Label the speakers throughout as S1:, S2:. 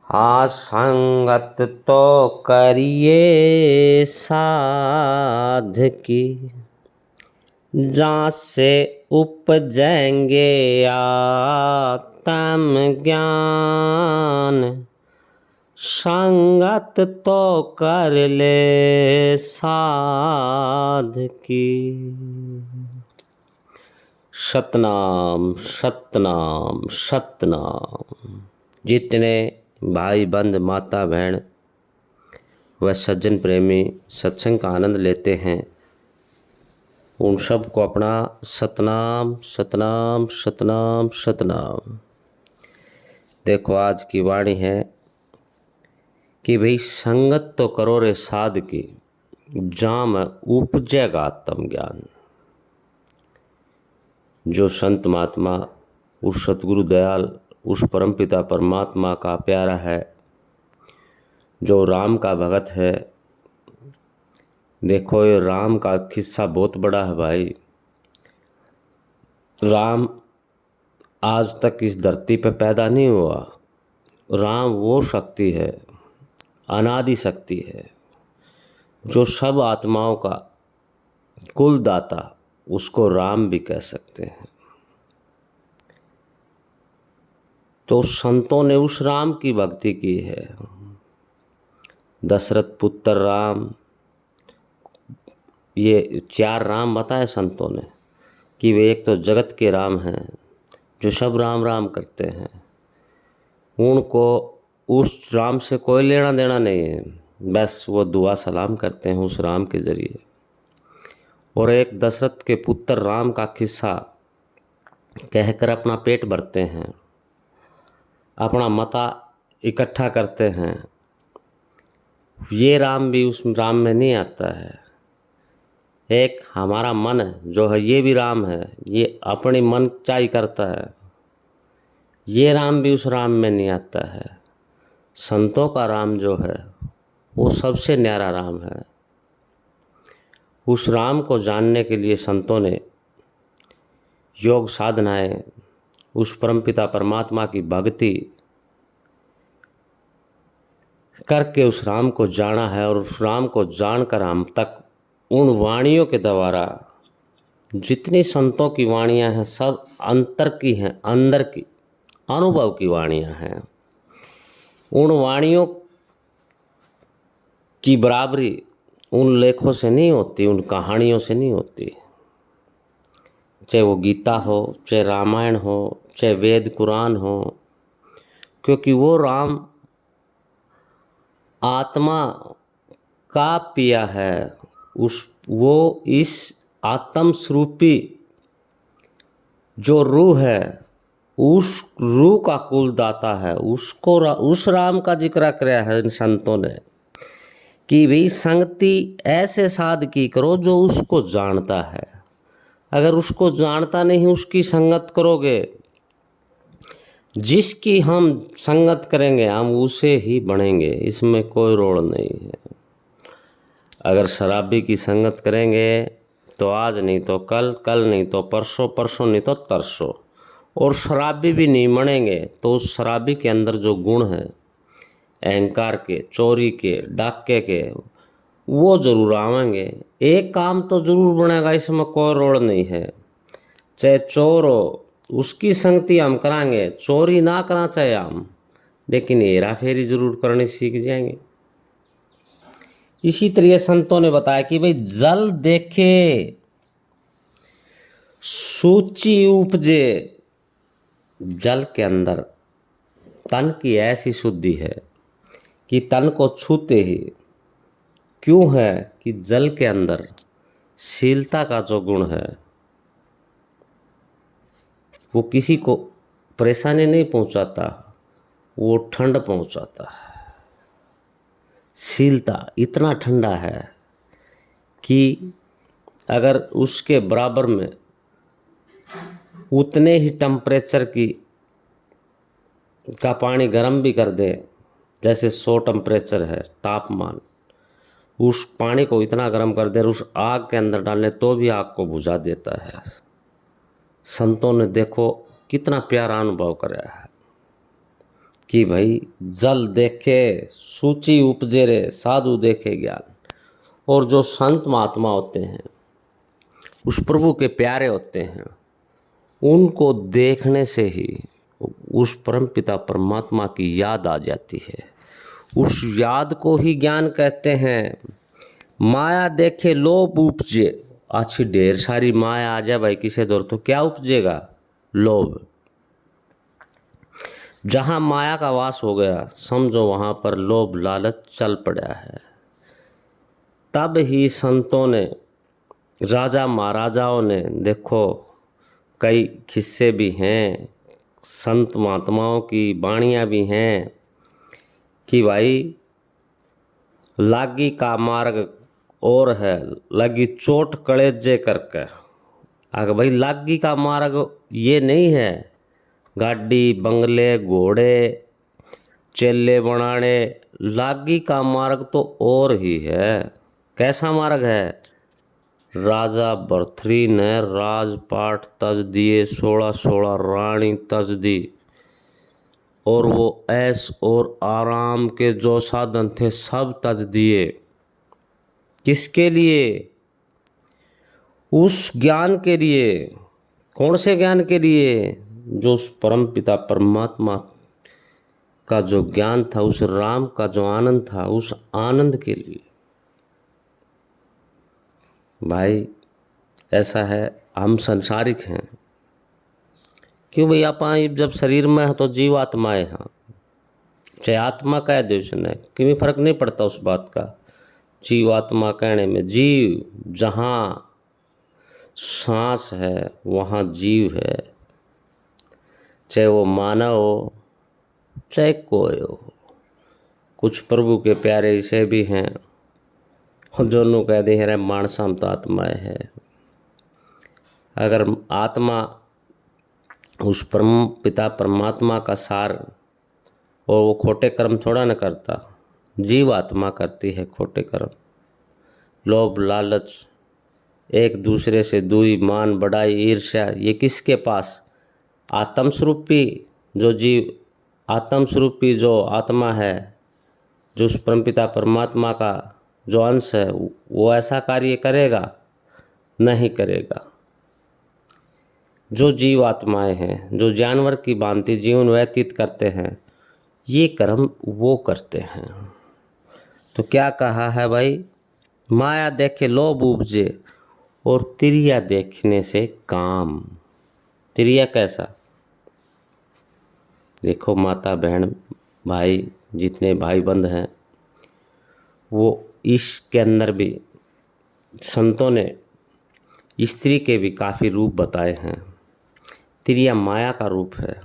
S1: हाँ संगत तो करिए साध की, जहाँ से उपजेंगे आत्म ज्ञान। संगत तो कर ले साध की। सतनाम सतनाम सतनाम। जितने भाई बंद माता बहन व सज्जन प्रेमी सत्संग का आनंद लेते हैं, उन सब को अपना सतनाम सतनाम सतनाम सतनाम। देखो आज की वाणी है कि भाई संगत तो करो रे साध की, जहाँ में उपजेगा आत्म ज्ञान। जो संत महात्मा, उस सतगुरु दयाल, उस परमपिता परमात्मा का प्यारा है, जो राम का भगत है। देखो ये राम का किस्सा बहुत बड़ा है भाई। राम आज तक इस धरती पे पैदा नहीं हुआ। राम वो शक्ति है, अनादि शक्ति है, जो सब आत्माओं का कुलदाता, उसको राम भी कह सकते हैं। तो संतों ने उस राम की भक्ति की है। दशरथ पुत्र राम, ये 4 राम बताए संतों ने कि वे एक तो जगत के राम हैं, जो सब राम राम करते हैं। उनको उस राम से कोई लेना देना नहीं है, बस वो दुआ सलाम करते हैं उस राम के ज़रिए। और एक दशरथ के पुत्र राम का किस्सा कहकर अपना पेट भरते हैं, अपना मता इकट्ठा करते हैं। ये राम भी उस राम में नहीं आता है। एक हमारा मन जो है, ये भी राम है, ये अपनी मन चाही करता है। ये राम भी उस राम में नहीं आता है। संतों का राम जो है वो सबसे न्यारा राम है। उस राम को जानने के लिए संतों ने योग साधनाएं, उस परमपिता परमात्मा की भक्ति करके उस राम को जाना है। और उस राम को जानकर हम तक उन वाणियों के द्वारा, जितनी संतों की वाणियाँ हैं सब अंतर की हैं, अंदर की अनुभव की वाणियाँ हैं। उन वाणियों की बराबरी उन लेखों से नहीं होती, उन कहानियों से नहीं होती। चाहे वो गीता हो, चाहे रामायण हो, चाहे वेद कुरान हो, क्योंकि वो राम आत्मा का पिया है। वो इस आत्म स्वरूपी जो रूह है, उस रूह का कुलदाता है। उसको उस राम का जिक्र किया है इन संतों ने कि भाई संगति ऐसे साध की करो जो उसको जानता है। अगर उसको जानता नहीं, उसकी संगत करोगे, जिसकी हम संगत करेंगे हम उसे ही बनेंगे, इसमें कोई रोड़ नहीं है। अगर शराबी की संगत करेंगे तो आज नहीं तो कल, कल नहीं तो परसों, परसों नहीं तो तरसों, और शराबी भी नहीं बनेंगे तो उस शराबी के अंदर जो गुण है अहंकार के, चोरी के, डाके के, वो जरूर आवेंगे। एक काम तो जरूर बनेगा, इसमें कोई रोड़ नहीं है। चाहे चोर हो, उसकी संगति हम कराएंगे। चोरी ना करना चाहे हम, लेकिन हेरा फेरी जरूर करनी सीख जाएंगे। इसी तरह संतों ने बताया कि भाई जल देखे सूची उपजे। जल के अंदर तन की ऐसी शुद्धि है कि तन को छूते ही, क्यों है कि जल के अंदर शीलता का जो गुण है वो किसी को परेशानी नहीं पहुंचाता, वो ठंड पहुंचाता है। शीलता इतना ठंडा है कि अगर उसके बराबर में उतने ही टेम्परेचर की का पानी गर्म भी कर दे, जैसे 100 टेम्परेचर है तापमान, उस पानी को इतना गर्म कर दे, उस आग के अंदर डालने तो भी आग को बुझा देता है। संतों ने देखो कितना प्यारा अनुभव कराया है। कि भाई जल देखे सूची उपजे रे, साधु देखे ज्ञान। और जो संत महात्मा होते हैं, उस प्रभु के प्यारे होते हैं, उनको देखने से ही उस परम पिता परमात्मा की याद आ जाती है। उस याद को ही ज्ञान कहते हैं। माया देखे लोभ उपजे। अच्छी ढेर सारी माया आ जाए भाई किसे दौर, तो क्या उपजेगा? लोभ। जहाँ माया का वास हो गया, समझो वहाँ पर लोभ लालच चल पड़ा है। तब ही संतों ने, राजा महाराजाओं ने, देखो कई किस्से भी हैं, संत महात्माओं की वाणियाँ भी हैं कि भाई लागी का मार्ग और है, लगी चोट कलेजे करके। अगर भाई लागी का मार्ग ये नहीं है गाड़ी बंगले घोड़े चेले बनाने, लागी का मार्ग तो और ही है। कैसा मार्ग है? राजा भर्तृहरि ने राजपाट तज दिए, 16 रानी तज दी, और वो ऐश और आराम के जो साधन थे सब तज दिए। किसके लिए? उस ज्ञान के लिए। कौन से ज्ञान के लिए? जो उस परम पिता परमात्मा का जो ज्ञान था, उस राम का जो आनंद था, उस आनंद के लिए। भाई ऐसा है, हम संसारिक हैं। क्यों भाई? आप जब शरीर में है तो जीव आत्माएं हैं, चाहे आत्मा कह दे उसने, क्यों फर्क नहीं पड़ता उस बात का। जीव आत्मा कहने में, जीव जहाँ सांस है वहाँ जीव है, चाहे वो मानव हो चाहे कोई हो। कुछ प्रभु के प्यारे ऐसे भी हैं दोनों कह दे रहे मानसम तो आत्माएं है। अगर आत्मा उस परम पिता परमात्मा का सार, और वो खोटे कर्म थोड़ा न करता, जीव आत्मा करती है खोटे कर्म। लोभ लालच, एक दूसरे से दूरी, मान बढ़ाई, ईर्ष्या, ये किसके पास? आत्म स्वरूपी जो जीव, आत्म स्वरूपी जो आत्मा है, जो उस परमपिता परमात्मा का जो अंश है, वो ऐसा कार्य करेगा? नहीं करेगा। जो जीव आत्माएं हैं, जो जानवर की भांति जीवन व्यतीत करते हैं, ये कर्म वो करते हैं। तो क्या कहा है भाई? माया देखे लोभ उपजे, और तिरिया देखने से काम। तिरिया कैसा? देखो माता बहन भाई, जितने भाई बंद हैं, वो इसके अंदर भी संतों ने स्त्री के भी काफ़ी रूप बताए हैं। तिरिया माया का रूप है,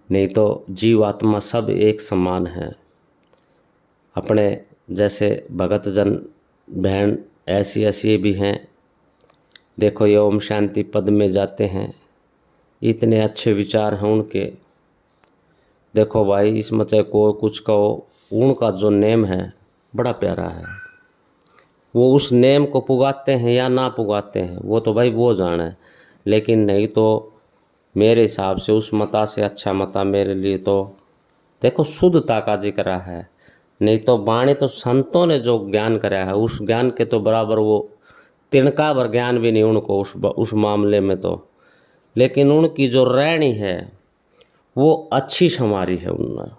S1: नहीं तो जीव आत्मा सब एक समान है। अपने जैसे भगत जन बहन ऐसी ऐसी भी हैं, देखो ये ओम शांति पद में जाते हैं, इतने अच्छे विचार हैं उनके। देखो भाई, इसमें चाहे कोई कुछ कहो, उनका जो नेम है बड़ा प्यारा है। वो उस नेम को पुगाते हैं या ना पुगाते हैं, वो तो भाई वो जाने। लेकिन नहीं तो मेरे हिसाब से उस मता से अच्छा मता मेरे लिए तो देखो शुद्धता का जिक्र है। नहीं तो वाणी तो संतों ने जो ज्ञान कराया है, उस ज्ञान के तो बराबर वो तिनका भर ज्ञान भी नहीं उनको उस मामले में तो। लेकिन उनकी जो रहनी है वो अच्छी संवारी है उनने।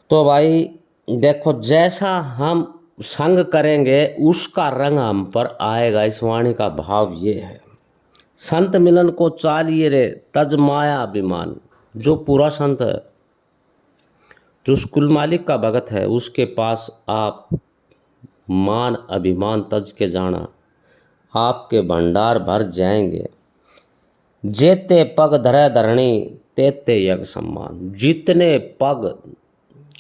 S1: तो भाई देखो, जैसा हम संग करेंगे उसका रंग हम पर आएगा। इस वाणी का भाव ये है, संत मिलन को चालिए रे तज माया अभिमान। जो पूरा संत है, जो उस कुल मालिक का भगत है, उसके पास आप मान अभिमान तज के जाना, आपके भंडार भर जाएंगे। जेते पग धरे धरणी तेते यज्ञ सम्मान। जितने पग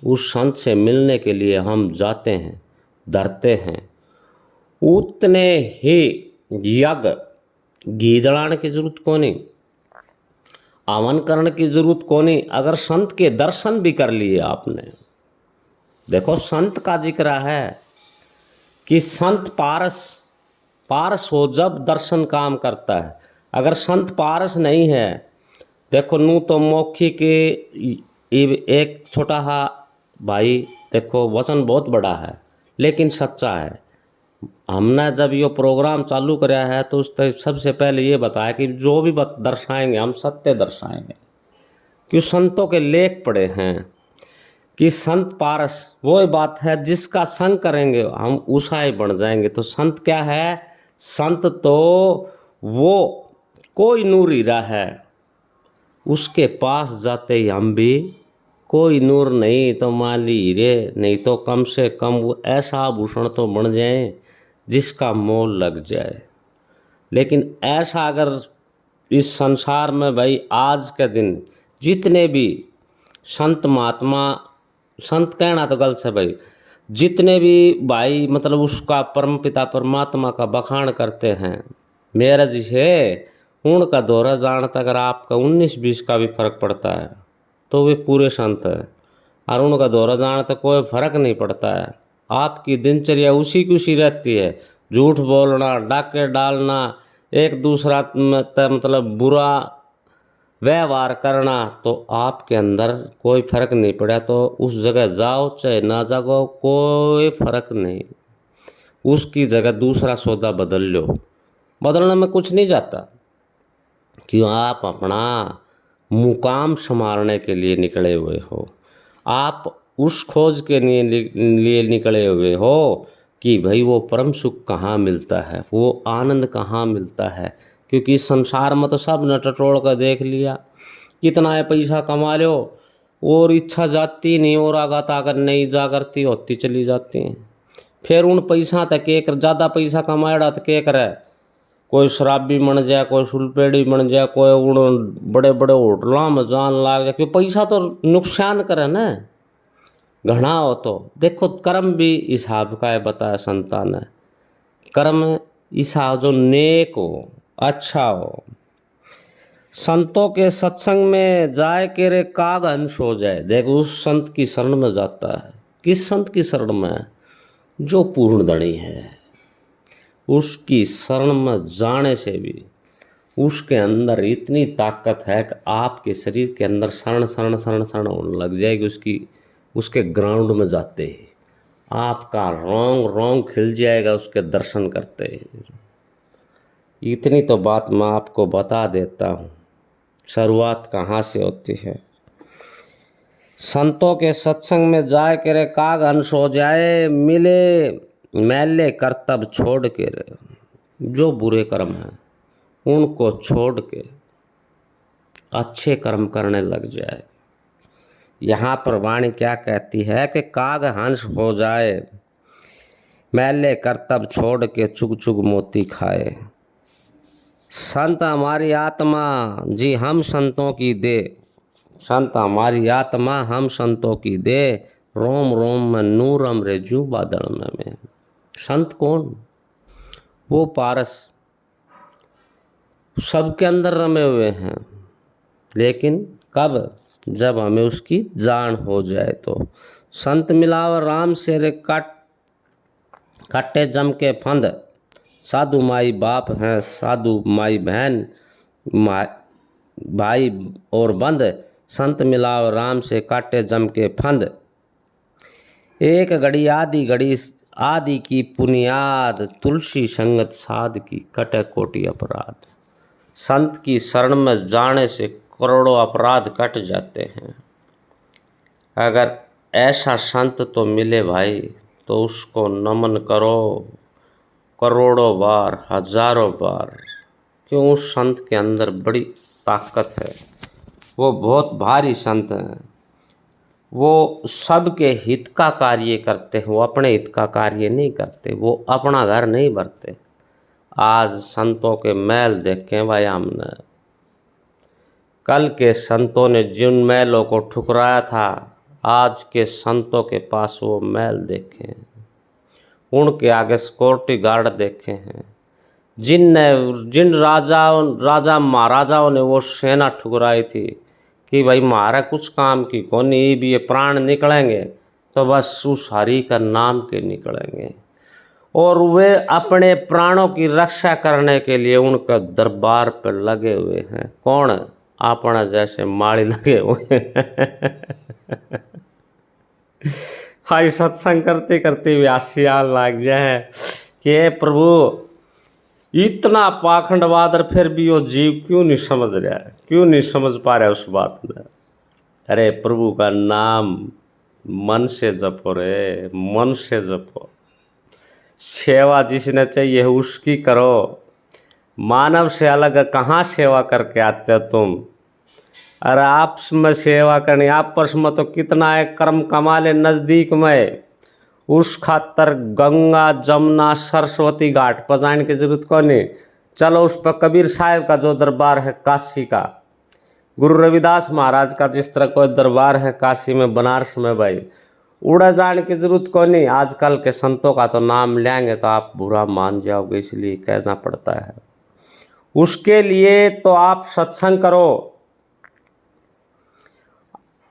S1: उस संत से मिलने के लिए हम जाते हैं, धरते हैं, उतने ही यज्ञ, घी जलाने की जरूरत को नहीं, आवन करने की जरूरत को नहीं। अगर संत के दर्शन भी कर लिए आपने, देखो संत का जिक्र है कि संत पारस, पारस हो जब दर्शन काम करता है। अगर संत पारस नहीं है देखो नू तो मौखी के एक छोटा हा भाई, देखो वचन बहुत बड़ा है लेकिन सच्चा है। हमने जब ये प्रोग्राम चालू कराया है तो उस सबसे पहले ये बताया कि जो भी दर्शाएंगे हम सत्य दर्शाएंगे। क्यों संतों के लेख पढ़े हैं कि संत पारस वो बात है जिसका संग करेंगे हम उषा ही बन जाएंगे। तो संत क्या है? संत तो वो कोई नूर हीरा है, उसके पास जाते ही हम भी कोई नूर नहीं तो माली हीरे, नहीं तो कम से कम वो ऐसा आभूषण तो बन जाए जिसका मोल लग जाए। लेकिन ऐसा अगर इस संसार में भाई आज के दिन जितने भी संत महात्मा, संत कहना तो गलत है भाई, जितने भी भाई मतलब उसका परम पिता परमात्मा का बखान करते हैं, मेरा जिसे उनका दौरा जानता अगर आपका 19-20 का भी फर्क पड़ता है तो वे पूरे संत है। और उनका दौरा जानता कोई फर्क नहीं पड़ता है, आपकी दिनचर्या उसी की उसी रहती है। झूठ बोलना, डाके डालना, एक दूसरा मतलब बुरा व्यवहार करना, तो आपके अंदर कोई फर्क नहीं पड़ा तो उस जगह जाओ चाहे ना जाओ कोई फर्क नहीं। उसकी जगह दूसरा सौदा बदल लो, बदलने में कुछ नहीं जाता। क्यों? आप अपना मुकाम संभालने के लिए निकले हुए हो, आप उस खोज के लिए निकले हुए हो कि भाई वो परम सुख कहाँ मिलता है, वो आनंद कहाँ मिलता है। क्योंकि इस संसार में तो सब न टटोल कर देख लिया, कितना है पैसा कमा लो और इच्छा जाती नहीं और आगा ताकत नहीं जागरती होती चली जाती हैं। फिर उन पैसा तक एक ज़्यादा पैसा कमाएड़ा तो क्या करे, कोई शराबी बन जाए, कोई सुलपेड़ी बन जाए, कोई उन बड़े बड़े होटलों में जान लाग जाए। क्यों? पैसा तो नुकसान करे ना घना हो। तो देखो कर्म भी हिसाब का है, बताया संता ने, कर्म हिसाब जो नेक हो अच्छा हो। संतों के सत्संग में जाए के रे काग हंस हो जाए। देखो उस संत की शरण में जाता है, किस संत की शरण में? जो पूर्ण धनी है, उसकी शरण में जाने से भी उसके अंदर इतनी ताकत है कि आपके शरीर के अंदर शरण शरण शरण शरण होने लग जाएगी। उसके ग्राउंड में जाते ही आपका रोंग रोंग खिल जाएगा उसके दर्शन करते ही। इतनी तो बात मैं आपको बता देता हूँ, शुरुआत कहाँ से होती है। संतों के सत्संग में जाए के रे काग हंस हो जाए, मिले मैले करतब छोड़ के रे। जो बुरे कर्म हैं उनको छोड़ के अच्छे कर्म करने लग जाए। यहाँ पर वाणी क्या कहती है कि काग हंस हो जाए, मैले करतब छोड़ के चुग चुग मोती खाए। संत हमारी आत्मा जी हम संतों की दे, संत हमारी आत्मा हम संतों की दे, रोम रोम में नूर अमरे जू बादल में। संत कौन? वो पारस सबके अंदर रमे हुए हैं, लेकिन कब? जब हमें उसकी जान हो जाए। तो संत मिलाव राम से रे कट्टे जम के फंद, साधु माई बाप हैं साधु माई बहन भाई और बंद, संत मिलाव राम से काटे जम के फंद। एक घड़ी आदि की पुनियाद, तुलसी संगत साध की कटे कोटि अपराध। संत की शरण में जाने से करोड़ों अपराध कट जाते हैं। अगर ऐसा संत तो मिले भाई तो उसको नमन करो करोड़ों बार, हजारों बार। क्यों? उस संत के अंदर बड़ी ताकत है, वो बहुत भारी संत हैं, वो सबके हित का कार्य करते हैं, वो अपने हित का कार्य नहीं करते, वो अपना घर नहीं भरते। आज संतों के मैल देखें भाई हमने, कल के संतों ने जिन मैलों को ठुकराया था आज के संतों के पास वो मैल देखे, उनके आगे सिक्योरिटी गार्ड देखे हैं। जिन राजा महाराजाओं ने वो सेना ठुकराई थी कि भाई मारा कुछ काम की कौन नहीं भी, ये प्राण निकलेंगे तो बस उस हरि का नाम के निकलेंगे। और वे अपने प्राणों की रक्षा करने के लिए उनका दरबार पर लगे हुए हैं। कौन? अपना जैसे माड़ी लगे हुए हाई सत्संग करते करते भी आसिया लग जाए कि हे प्रभु इतना पाखंडवाद और फिर भी वो जीव क्यों नहीं समझ रहा है, क्यों नहीं समझ पा रहा उस बात में। अरे प्रभु का नाम मन से जपो रे, मन से जपो। सेवा जिसने चाहिए उसकी करो। मानव से अलग कहाँ सेवा करके आते हो तुम। अरे आपस में सेवा करनी, आपस में तो कितना है कर्म कमा ले नज़दीक में, उस खातर गंगा जमुना सरस्वती घाट पर जाने की जरूरत को नहीं। चलो उस पर कबीर साहब का जो दरबार है काशी का, गुरु रविदास महाराज का जिस तरह कोई दरबार है काशी में बनारस में, भाई उड़ा जाने की जरूरत को नहीं। आजकल के संतों का तो नाम लेंगे तो आप बुरा मान जाओगे, इसलिए कहना पड़ता है। उसके लिए तो आप सत्संग करो।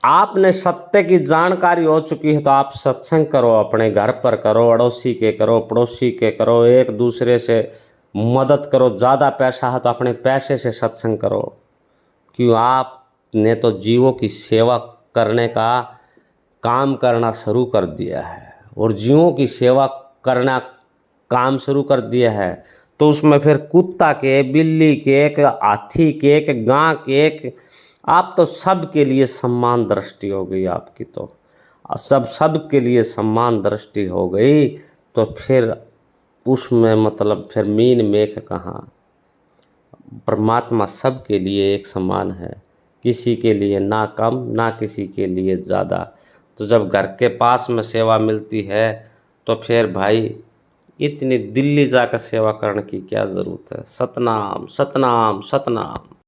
S1: आपने सत्य की जानकारी हो चुकी है तो आप सत्संग करो, अपने घर पर करो, अड़ोसी के करो, पड़ोसी के करो, एक दूसरे से मदद करो। ज़्यादा पैसा है तो अपने पैसे से सत्संग करो। क्यों, आपने तो जीवों की सेवा करने का काम करना शुरू कर दिया है, और जीवों की सेवा करना काम शुरू कर दिया है तो उसमें फिर कुत्ता के, बिल्ली के, एक हाथी के, एक गां के, एक आप तो सब के लिए सम्मान दृष्टि हो गई आपकी। तो सब के लिए सम्मान दृष्टि हो गई तो फिर उसमें मतलब फिर मीन मेख कहाँ। परमात्मा सब के लिए एक समान है, किसी के लिए ना कम ना किसी के लिए ज़्यादा। तो जब घर के पास में सेवा मिलती है तो फिर भाई इतनी दिल्ली जाकर सेवा करने की क्या ज़रूरत है। सतनाम सतनाम सतनाम।